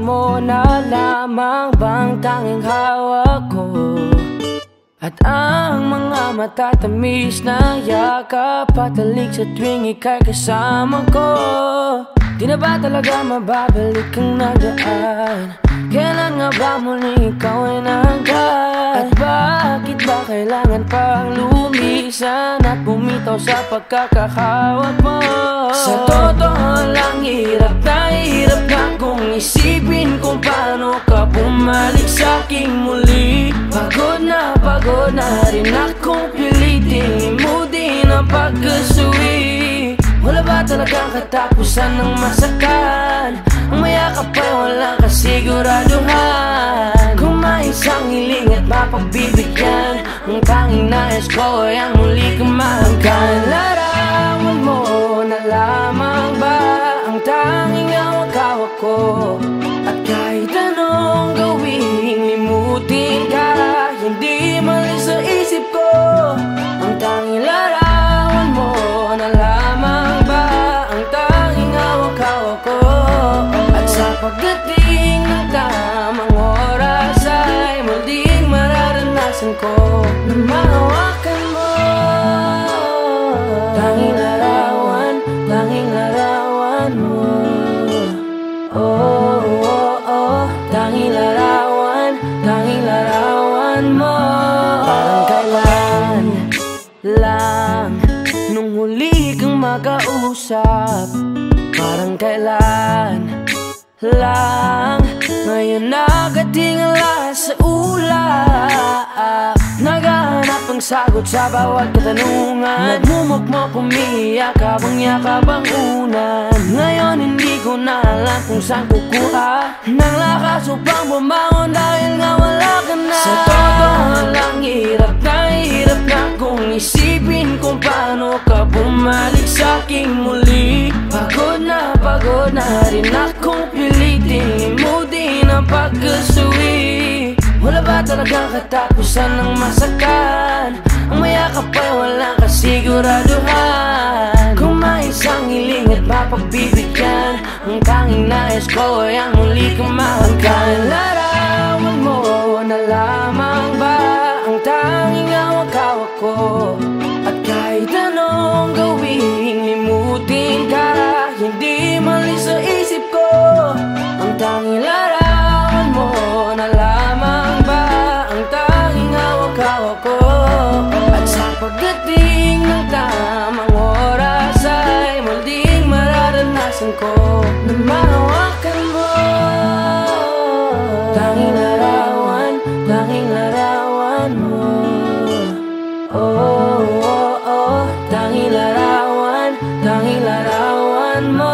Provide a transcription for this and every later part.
mo na lamang bang tanging hawak ko? At ang mga matatamis na yakap patalik sa tuwing ika'y kasama ko. Di na ba talaga mababalik ang nagaan? Kailan nga ba muli ikaw ay nanggat? At bakit ba kailangan pang lumisan at bumitaw sa pagkakahawak mo? Sa totoo lang hirap na kung isipin kung paano ka bumalik sa'king muli. Pagod na rin akong pilitin imutin ang pagkasuwi. Wala ba talagang katapusan ng masakan? Ang mayakap ay walang kasiguraduhan. Kung may isang hiling at mapagbibigyan, ang tanging nais ko ay ang muli kang mahanggan. Larawan mo na lamang ba ang tanging hawak-hawak ko? At kahit anong gawing limutin ka, hindi mali sa isip ko. Ang tanging larawan mo na lamang ba ang tanging hawak-hawak ko? At sa pagdating ng tamang oras ay muling mararanasan ko na mahawakan mo. Tanging larawan mo. Oh, oh, oh. Tanging larawan mo. Parang kailan lang nung huli kang makausap. Parang kailan lang ngayon nakatingala sa ulap. Naghahanap ng sagot sa bawat katanungan. Nagmumukmok umiiyak habang yakap ang unan. Ngayon hindi ko na alam kung saan kukuha ng lakas upang bumangon dahil nga wala ka na. Sa totoo lang hirap na kung isipin kung paano ka bumalik sa'king muli. Pagod na rin akong pilitin imutin ang pagkasuwi. Wala ba talagang katapusan ng masakan? Ang mayakap ay walang kasiguraduhan. Kung may isang hiling at mapagbibigyan, ang tanging nais ko ay ang muli kang mahanggan. Larawan mo na lamang ba ang tanging hawak-hawak ko? At kahit anong gawing limutin ka, hindi mali sa isip ko. Ang tanging larawan mo na lamang ba ang tanging hawak-hawak ko? At sa pagdating ng tamang oras ay muling mararanasan ko na mahawakan mo. Tanging larawan mo. Oh, oh, oh. Tanging larawan mo.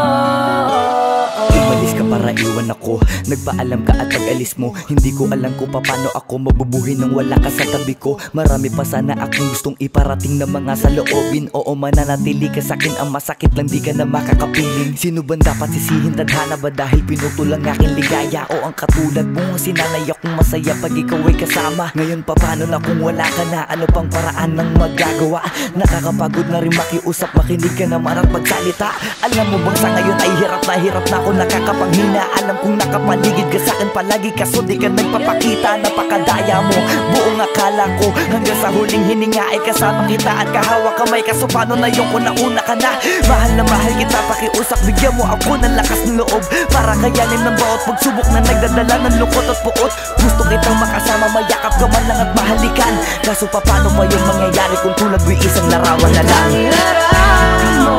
Umalis ka para iwan ako, nagpaalam ka at pag-alis mo. Hindi ko alam kung paano ako mabubuhay nang wala ka sa tabi ko. Marami pa sana akong gustong iparating na mga saloobin. Oo, mananatili ka sa'kin, ang masakit lang di ka na makakapiling. Sino ba dapat sisihin, tadhana ba dahil pinutol ang aking ligaya? O ang katulad mo, sinanay akong masaya pag ikaw ay kasama. Ngayon paano na kung wala ka na? Ano pang paraan ng magagawa? Nakakapagod na rin makiusap, makinig ka naman at magsalita. Alam mo bang sa ngayon ay hirap na ako, nakakapanghina. Alam kong nakapaligid ka sa'kin palagi, kaso di ka nagpapakita. Napakadaya mo, buong akala ko hanggang sa huling hininga ay kasama kita at kahawak kamay. Kaso paano na yung una ka na? Mahal na mahal kita, pakiusap, bigyan mo ako ng lakas ng loob para kayanin ng bawat pagsubok na nagdadala ng lungkot at puot. Gusto kitang makasama, mayakap ka man lang at mahalikan. Kaso paano pa yung mangyayari kung tulad mo'y isang larawan na lang? Larawan mo